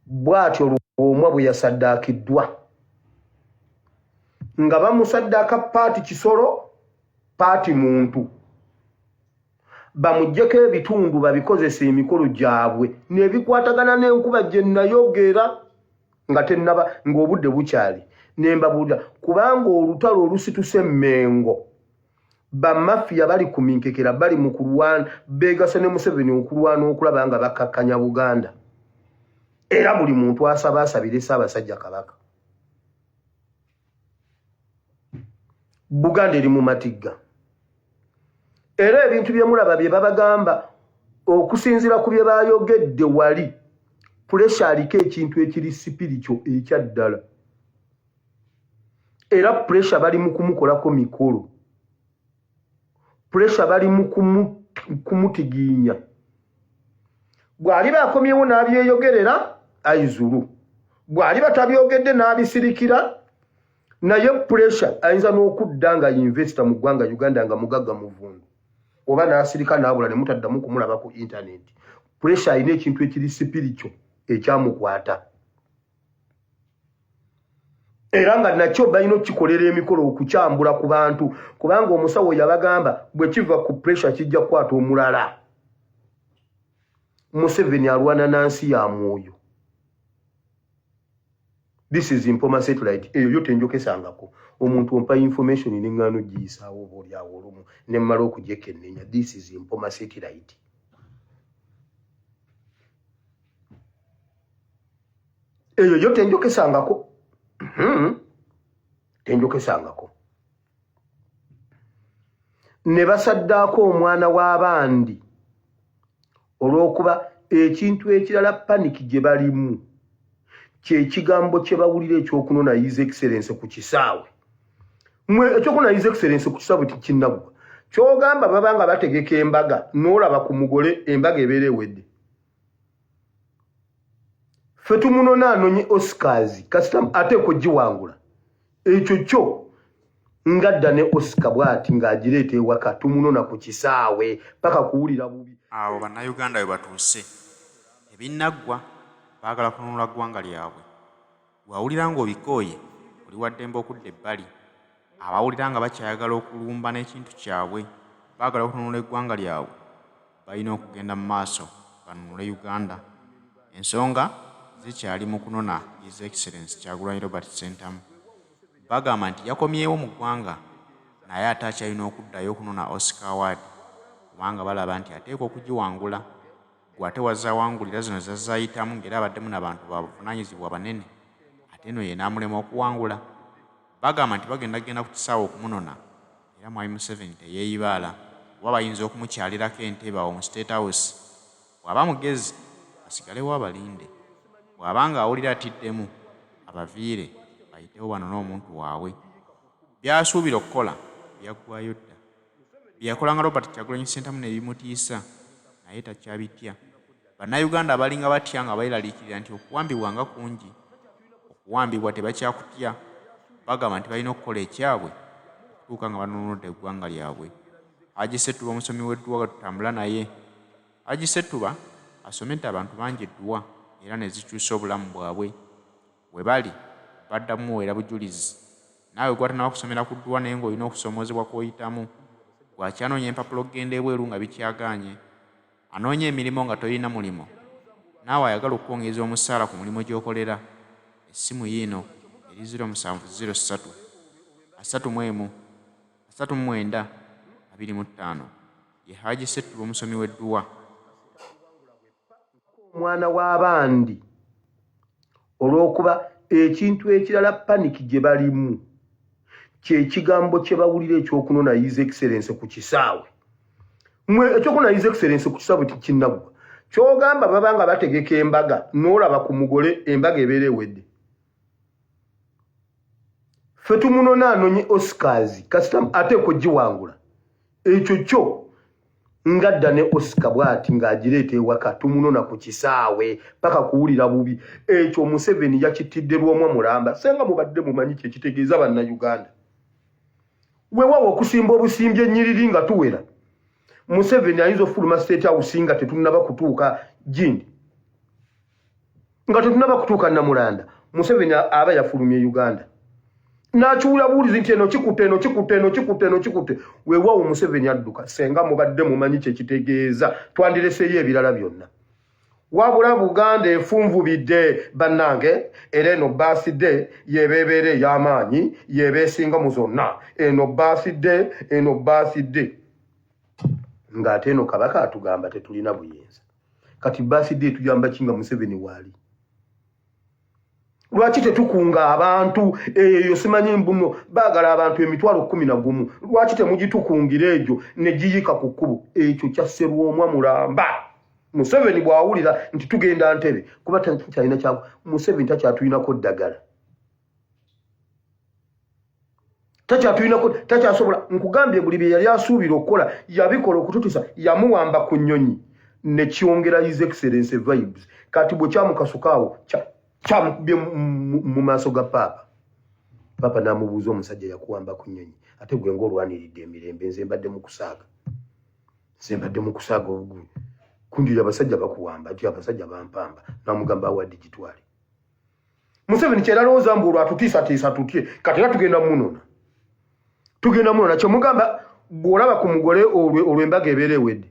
bwatyo Luwomwa bwe yasaddaakiddwa nga bamusaddaaka paati Kisolo paati muntu bamuggyeko ebitundu babikozesa emikolo gyabwe n'ebikwatagana n'enkuba gye nayogera nga tennaba ng'obudde bukyali nembabuulira kubanga olutalo olusituse Mmengo bamafiya bali ku minkekera bali mu kulwana beegase ne Museveni okulwana okulaba nga bakkakkanya Buganda era buli muntu asaba asabire Ssaabasajja Kabaka. Buganda eri mu matigga era ebintu bye mulaba bye babagamba okusinziira ku bye bayogedde wali puresha aliko ekintu ekiri sipirikyo ekyaddala era puresha bali mu kumukolako mikolo puresha bali mu kumutigiinya bw'aliba akomyewo n'abyeyogerera ayizulu bw'aliba tabyogedde n'abisirikira naye puresha ayinza n'okudda nga yinvesita mu ggwanga Uganda nga mugagga muvundu oba n'asirika n'abula ne mutaddamu kumulaba ku intaneti. Puresha alina ekintu ekiri sipirikyo ekyamukwata era nga nakyo balina okukikolera emikolo okukyambula ku bantu kubanga omusawo yabagamba bwe kiva ku puresha kijja kukwata omulala. Museveni alwana nansi ya mwoyo. This is Mpoma Satellite. Eyo yote njokesangako omuntu ompa information n'engano giyisaawo oba olyawo olumu ne mmala okugyekennenya. This is Mpoma Satellite. Eyo yote njokesangako tenjokesangako ne basaddaako omwana w'abandi olw'okuba ekintu ekirala paniki gye balimu kyekigambo kye bawulira ekyokunona His Excellency ku kisaawe. Ekyokunona His Excellency ku kisaawe tikinnaggwa kyogamba babanga bategeka embaga n'olaba ku mugole embaga ebeera ewedde. Ffe tumunona anonye Oscars kasita ateeko giwangula ekyo kyo ngadda ne Oscar bw'ati ng'agireeta ewaka tumunona ku kisaawe paka kuwulira bubi. Awo bannayuganda we batuuse ebinnaggwa baagala kununula ggwanga lyabwe. Bw'awulira ng'obikooye oli wa ddembe okudda ebbali abawulira nga bakyayagala okulumba n'ekintu kyabwe baagala okununula eggwanga lyabwe balina okugenda mu maaso banunule Uganda. Ensonga zikyali mu kunona His Excellency Kyagulanyi Robert Ssentamu. Bagamba nti yakomyewo mu ggwanga naye ate akyalina okuddayo okunona Oscar Award kubanga balaba nti ateeka okugiwangula. Gwe ate wazawangulira zino zazzayitamu ng'era abaddemu n'abantu babuvunaanyizibwa banene ate eno ye n'amulema okuwangula. Bagamba nti bagenda ku kisaawe okumunona era Mwami Museveni teyeeyibaala kuba bayinza okumukyalirako entebe awo mu State House. Bw'aba mugezi asigalewo abalinde, bw'abanga awulira atiddemu abaviire bayitewo banone omuntu waabwe. By'asuubira okukola byaggwayo dda. Bye yakolanga Robert Kyagulanyi Ssentamu ne bimutiisa naye takyabitya. Bannayuganda abalinga batya nga beeraliikirira nti okuwambibwa nga kungi, okuwambibwa tebakyakutya. Bagamba nti balina okukola ekyabwe okutuuka nga banunudde eggwanga lyabwe. Haji Ssettuba omusomi w'edduwa tutambula naye. Haji Ssettuba asomedde abantu bangi edduwa era ne zikyusa obulamu bwabwe. We bali baddamu era bujulizi. Naawe gw'atanaba kusomera ku dduwa naye ng'olina okusomoozebwa kw'oyitamu. Bw'akyanoonya empapula okugenda ebweru nga bikyagaanye. Anoonya emirimu nga tolina mulimo. Naawe ayagala okwongeza omusaala ku mulimu gy'okolera. Essimu yiino eri 0703 31 39 25. Ye Haji Ssettuba omusomi w'edduwa. Omwana w'abandi olw'okuba ekintu ekirala paniki gye balimu kyekigambo kye bawulira ekyokunona His Excellency ku kisaawe. Ekyokunona His Excellency ku kisaawe tikinnaggwa kyogamba babanga bategeka embaga n'olaba ku mugole embaga ebeera ewedde. Ffe tumunona anonye Oscars kasita ateeko giwangula ekyo kyo ngadda ne Oscar bw'ati ng'agireeta ewaka tumunona ku kisaawe paka kuwulira bubi. Ekyo Museveni yakitidde Lwomwa mulamba senga mubadde mumanyi kyekitegeeza bannayuganda. Weewaawo okusimba obusimbye ennyiriri nga tuwera. Museveni ayinza ofuluma State House nga tetunnaba kutuuka Gindi. nga tetunaba kutuuka Namulanda Museveni aba yafulumye Uganda n'akyula buulizi nti eno kikutte weewaawo Museveni adduka senga mubadde mumanyi kye kitegeeza twandireseeyo ebirala byonna wabula Buganda efunvubidde bannange era eno baaside yebeebeere ey'amaanyi yebeesinga mu zonna eno baaside ng'ate eno kabaka atugamba tetulina buyinza kati baaside etugamba kinga Museveni waali lwaki tetukunga abantu eyo simanyi mbuno baagala abantu emitwalo 11 lwaki temugitukungira egyo ne giyika ku kkubo ekyo kya Sserwomwa Mulamba Museveni bw'awulira nti tugenda Ntebe kuba takyalina kyago Museveni takyatuyinako ddagala takyasobola nkugambye buli bye yali asuubira okukola yabikola okututisa yamuwamba ku nnyonyi ne kyongera His Excellency vibes kati bwe kyamukasukaawo kyamukubye mu maaso ga Papa n'amubuuza omusajja yakuwamba ku nnyonyi ate gwe ng'olwaniridde emirembe nze mbadde mu kusaaga obugulu kundira abasajja bakuwamba ati abasajja bampamba n'amugamba awa digitwale Museveni kyeralowooza mbu olwatutiisatiisa tutye kati era tugenda munona kyomugamba bw'olaba ku mugole olw'embaga ebeera ewedde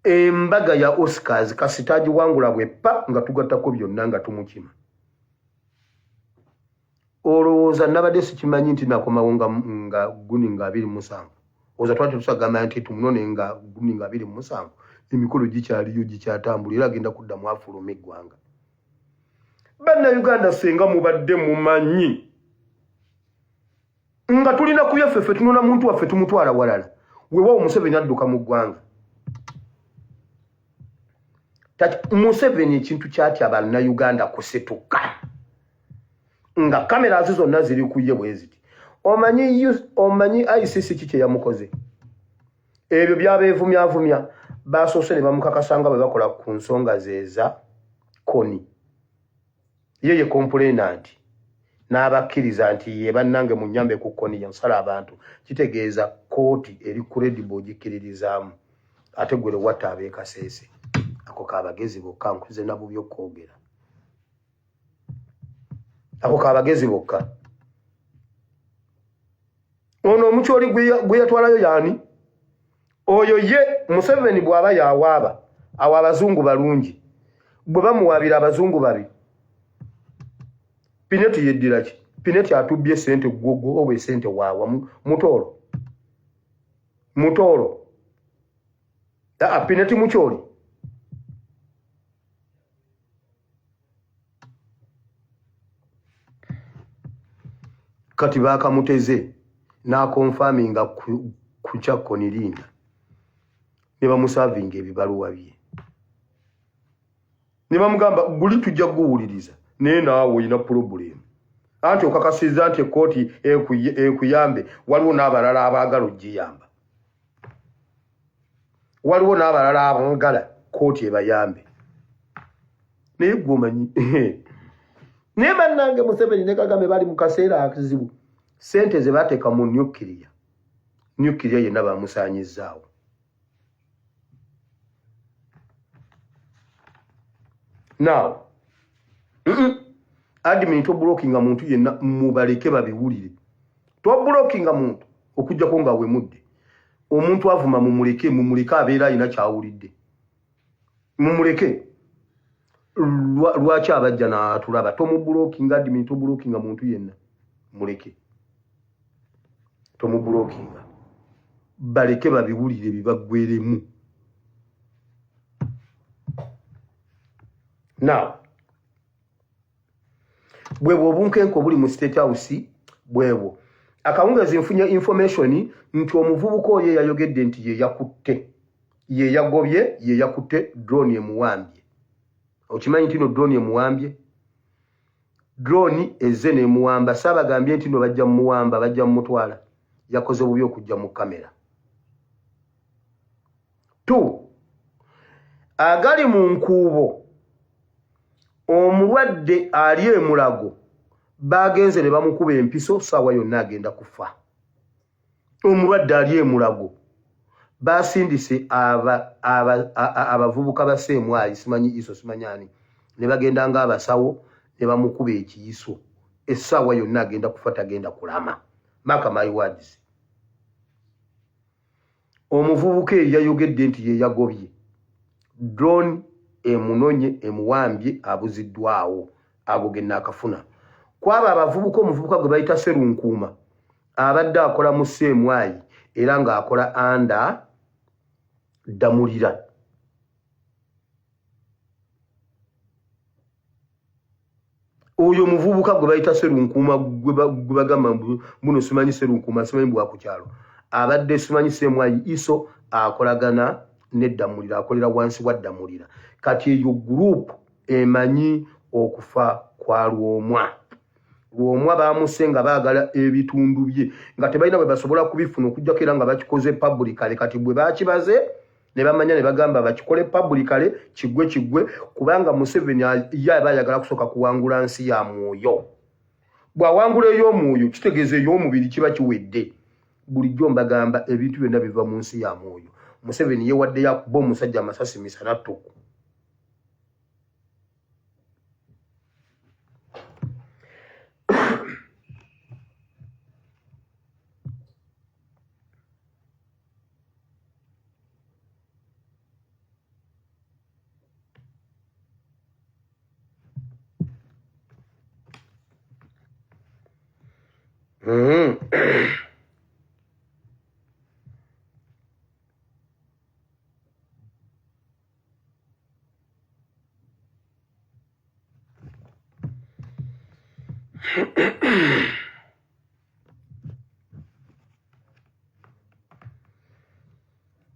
embaga ya Oscars kasitaji wangula bweppa nga tugattako byonna nga tumukima olowooza nabadde sikimanyi nti nakomawo nga guni nga 27 oza twali tusagamba nti tumunone nga guni nga 27 emikolo gikyaliyo gikyatambula era agenda kuddamu afuluma eggwanga Bannayuganda senga mubadde mumanyi nga tulina kubyaffe tunona muntu waffe tumutwala walala weewaawo Museveni adduka mu ggwanga Museveni ekintu kyatya Bannayuganda kusetuka nga kamera zonna ziri ku ye bwe ziti omanyi ICC kiki yamukoze ebyo byabeevumyavumya basoose ne bamukakasanga bwe bakola ku nsonga zeeza koni ye complainant n'abakkiriza nti ye bannange munyambe ku koni yansala abantu kitegeeza kooti eri credible gikkiririzaamu ate gwe watta abeekaseese ako kabagezi bokka nkuze nabo byokwogera ako kabagezi bokka ono omukyoli gwe yatwalayo yaani oyo ye Museveni bw'aba yawaaba awo abazungu balungi bwe bamuwaabira abazungu babi Pineti yeddira ki Pineti atubbye sente gwogo owe sente waawa mutoolo Pineti mukyoli kati baakamuteze n'akonfaminga ku kyakonirinda ne bamusavinga ebibaluwa bye ne bamugamba guli tujja kuwuliriza naye naawe olina pulobulemu anti okakasizza nti ekkooti ekuyambe waliwo n'abalala abaagala ogiyamba waliwo n'abalala abaagala kkooti ebayambe naye gwomanyi naye bannange Museveni ne Kagame bali mu kaseera akizibu sente ze bateeka mu nyukiriya yenna bamusaanyizzaawo now admin tobulookinga muntu yenna mubaleke babiwulire tobulookinga muntu okujjako nga wemudde omuntu avuma mumuleke abeera alina kyawulidde mumuleke lwaki abajja n'atulaba tomubulookinga admin tobulookinga muntu yenna muleke tomubulookinga baleke babiwulire bibaggweremu now bwebwo obunkenko buli mu State House bwebwo akawungezi nfunye information nti omuvubuka oyo yayogedde nti ye yakutte drone emuwambye okimanyi nti no drone emuwambye drone ezze nemuwamba saabagambye nti no bajja mumuwamba bajja mumutwala yakoze bubi okujja mu kamera 2 agali mu nkuubo omulwadde ali emulago bagenze ne bamukuba empiso saawa yonna agenda kufa omulwadde ali emulago basindise abavubuka ba Ssemwayi simanyi iso simanyani ne bagenda nga abasawo ne bamukuba ekiyiso essaawa yonna agenda kufa tagenda kulama. Mark my words. Omuvubuka yayogedde nti ye yagobye drone emunonye emuwambye abuziddwawo agogenna akafuna kwaba abavubuka omuvubuka gwe bayita Serunkuuma abadde akola mu Ssemwayi era ng'akola anda Damulira. Oyo muvubuka gwe bayita Serunkuuma gwe bagamba muno simanyi Serunkuuma simanyi bwa ku kyalo abadde simanyi Ssemwayi iso akolagana ne Damulira akolera wansi wa Damulira. Kati eyo group emanyi okufa kwa Lwomwa. Lwomwa bamusenga baagala ebitundu bye nga tebalina bwe basobola kubifuna okujjako era nga bakikoze publicly. Kati bwe bakibaze ne bamanya ne bagamba bakikole publicly kigwe kubanga Museveni ye aba ayagala kusooka kuwangula nsi ya Mwoyo. Bw'awangula ey'Omwoyo kitegeeza ey'omubiri kiba kiwedde. Bulijjo mbagamba ebintu byonna biva mu nsi ya Mwoyo. Museveni yewadde yakuba omusajja amasasi misana ttuku.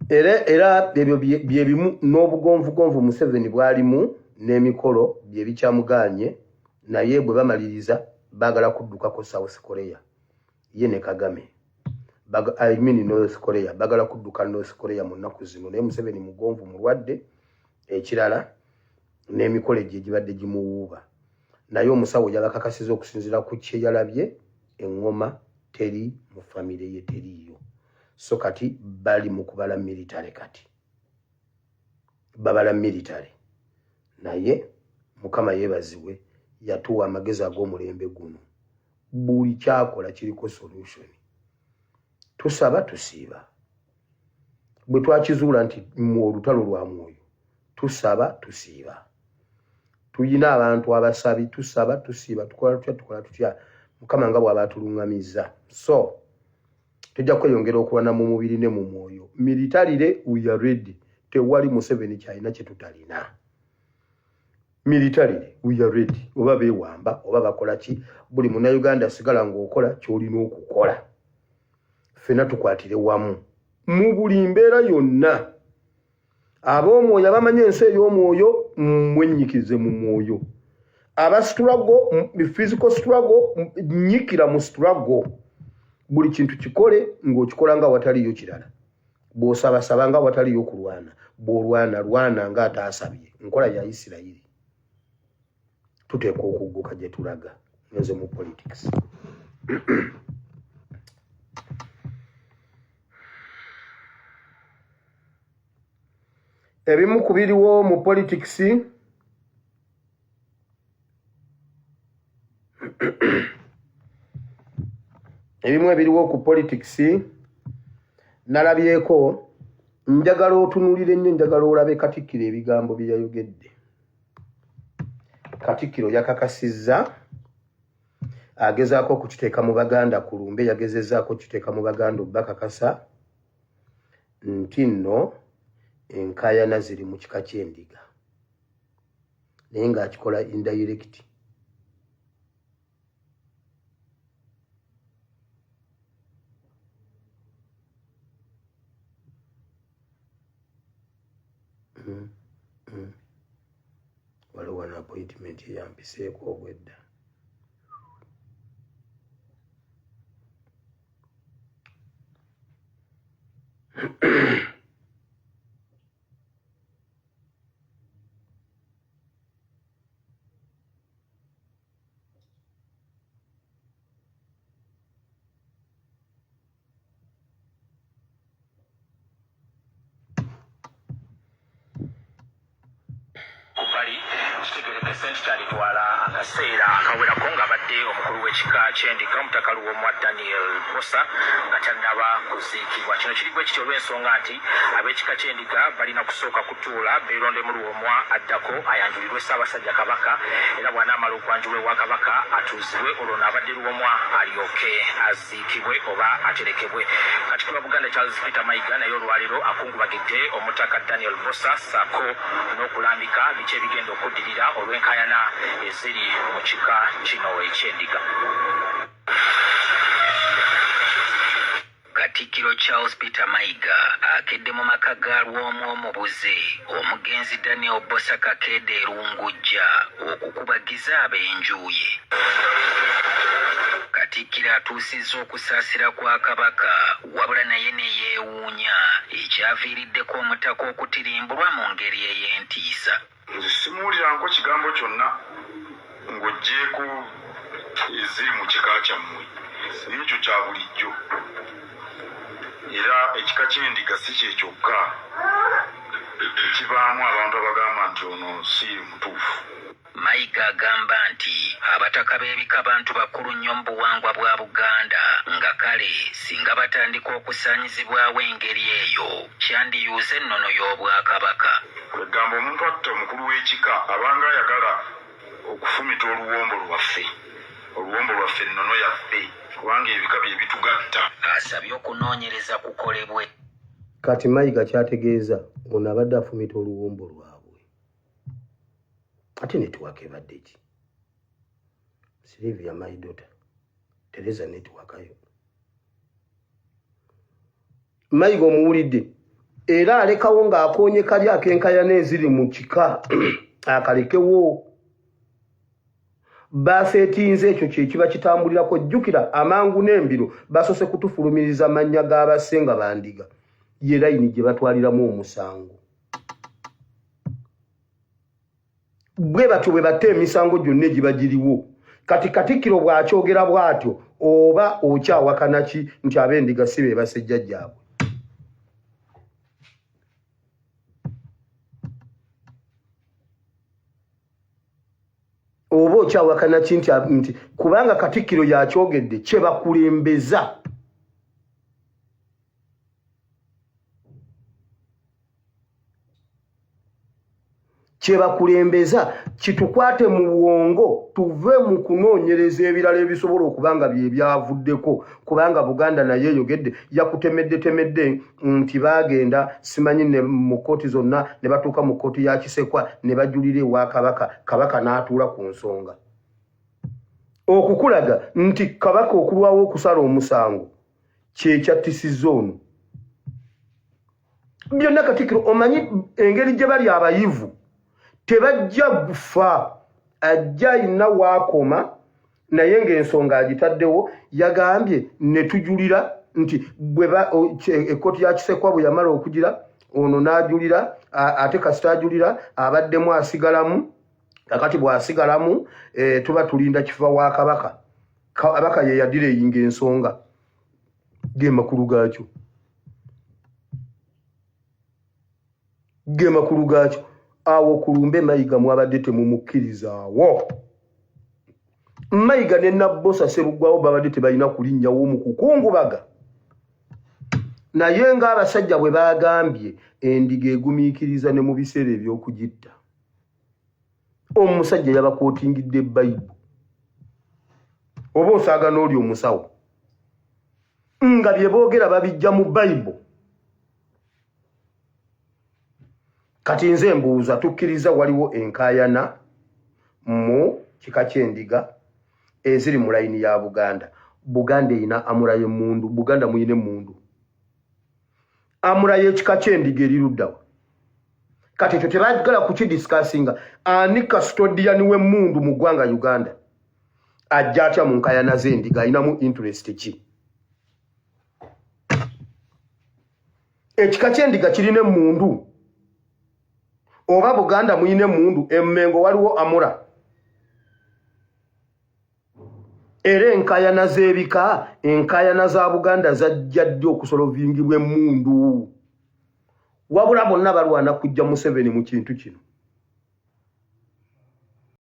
Era ebyo bye bimu n'obugonvugonvu Museveni bwalimu n'emikolo bye bikyamuganye naye bwe bamaliriza baagala kuddukako South Korea ye ne Kagame I mean North Korea baagala kudduka North Korea mu nnaku zino naye Museveni mugonvu mulwadde ekirala n'emikolo gye gibadde gimuwuuba naye omusawo yabakakasiza okusinziira ku kye yalabye eŋŋoma teri mu famire ye teriiyo. So kati bali mu kubala military kati babala military naye Mukama yeebazibwe yatuwa amagezi ag'omulembe guno buli kyakola kiriko solution. Tusaba tusiiba bwe twakizuula nti mu olutalo lwa Mwoyo tusaba tusiiba tuyina abantu abasabi tusaba tusiiba tukola tutya Mukama nga bw'aba atuluŋŋamizza. So tujja kweyongera okulwana mu mubiri ne mu mwoyo. Militarire we are ready. Tewali Museveni kyalina kye tutalina. Militarire we are ready. Oba beewamba oba bakola ki buli Munnayuganda sigala ng'okola ky'olina okukola. Ffenna tukwatire wamu mu buli mbeera yonna. Ab'omwoyo abamanya ensi ey'omwoyo mwenyikize mu mwoyo. Aba struggle physical struggle nnyikira mu struggle. Buli kintu kikole ng'okikola nga wataliyo kirala. Bw'osabasaba nga wataliyo kulwana. Bw'olwana nga ataasabye. Nkola ya Isirayiri. Tuteekwa okugguka gye tulaga. Nze mu politics. Ebimu ku biriwo mu politics ebimu ebiriwo ku politics nalabyeko njagala otunuulire ennyo njagala olabe Katikkiro ebigambo bye yayogedde. Katikkiro yakakasizza agezaako okukiteeka mu Baganda ku lumbe yagezezzaako okukiteeka mu Baganda obbakakasa nti nno enkaayana ziri mu kika ky'endiga naye ng'akikola indirect. Waliwo na appointment yampiseeko obwedda. kitegerekese nti kyalitwala akaseera akawerako ng'abadde omukulu w'ekika ky'endiga omutaka Luwomwa Daniel Bossa nga tannaba kuziikibwa. Kino kiri bwe kityo olw'ensonga nti ab'ekika ky'endiga balina kusooka kutuula beeronde mu Luwomwa addako ayanjulirwe Ssaabasajja Kabaka era bw'anaamala okwanjulwa ewa Kabaka atuuzibwe olwo n'abadde Luwomwa alyoke aziikibwe oba aterekebwe. Katikkiro wa Buganda Charles Peter Mayiga naye olwaleero akungubagidde omutaka Daniel Bossa ssaako n'okulambika biki ebigenda okuddirira olw'enkaayana eziri mu kika kino eky'endiga. Katikkiro Charles Peter Mayiga akedde mu maka ga Lwomu omubuze omugenzi Daniel Bossa Kakedde e Lungujja okukubagiza ab'enjuuye. Katikkiro atuusizza okusaasira kwa Kabaka wabula naye ne yeewuunya ekyaviiriddeko omutaka okutirimbulwa mu ngeri ey'entiisa. Nze simuwuliranko kigambo kyonna ng'oggyeko eziri mu kika kyammwe n'ekyo kya bulijjo era ekika ky'endiga si kye kyokka ekivaamu abantu abagamba nti ono si mutuufu. Mayiga agamba nti abataka b'ebika bantu bakulu nnyo mu buwangwa bwa Buganda nga kale singa batandika okusaanyizibwawo engeri eyo kyandiyuuza ennono y'Obwakabaka. Egamba omuntu atta omukulu w'ekika abanga ayagala okufumita oluwombo lwaffe ennono yaffe kubanga ebika bye bitugatta. Asabye okunoonyereza kukolebwe. Kati Mayiga kyategeeza ono abadde afumita oluwombo lwabwe. Ate netiwaaka ebadde ki? Sylvia my daughter. Tereza netiwaakayo. Mayiga omuwulidde era alekawo ng'akoonye kali ak'enkayana eziri mu kika akalekewo. Baseetinze ekyo kye kiba kitambulirako. Jjukira amangu n'embiro basose kutufulumiriza amannya g'abassenga bandiga ye layini gye batwaliramu omusango. Bwe batyo bwe batta emisango gyonna egiba giriwo. Kati Katikkiro bw'akyogera bw'atyo oba okyawakana ki nti ab'endiga si be basejja gyabwe. Oba okyawakana ki nti kubanga Katikkiro yakyogedde kye bakulembeza. Kyebakulembeza kitukwate mu bwongo tuve mu kunoonyereza ebirala ebisobola okubanga bye byavuddeko kubanga Buganda naye yogedde yakutemedde nti baagenda simanyi ne mu kkooti zonna ne batuuka mu kkooti ya Kisekwa ne bajulira ewa Kabaka n'atuula ku nsonga. Okukulaga nti Kabaka okulwawo okusala omusango kyekyattisiza ono. Byonna Katikkiro omanyi engeri gye bali abayivu tebajja gufa ajja ayina waakoma naye ng'ensonga agitaddewo yagambye ne tujulira nti ekkooti ya Kisekwa bwe yamala okugira ono n'ajulira ate kasita ajulira abaddemu asigalamu kakati bw'asigalamu tuba tulinda kifa wa Kabaka. Kabaka ye yadira eyinga ensonga ge makulu gaakyo. Ge makulu gaakyo. Awo kulumbe Mayiga mwabadde temumukkirizaawo. Mayiga ne Nabbosa Sseruggwawo babadde tebalina kulinnyawo mu kukungubaga. Naye ng'abasajja bwe baagambye endiga egumiikiriza ne mu biseera eby'okugitta. Omusajja yabakootingidde Bayibuli. Oba osaaga n'oli omusawo. Nga bye boogera babijja mu Bayibuli. Kati nze mbuuza tukkiriza waliwo enkaayana mu kika ky'endiga eziri mu layini ya Buganda. Buganda erina amula y'emmundu. Buganda muyina emmundu. Amula y'ekika ky'endiga eri luddawa. Kati ekyo tebagala kukidisikasinga ani custodian w'emmundu mu ggwanga Uganda ajja atya mu nkaayana z'endiga ayinamu interest ki? Ekika ky'endiga kirina emmundu. Oba Buganda muyine emmundu emmengo waliwo amura. Era enkaayana z'ebika enkaayana za Buganda zajja ddi okusolovingibwa emmundu. Wabula bonna balwana kujja Museveni mu kintu kino.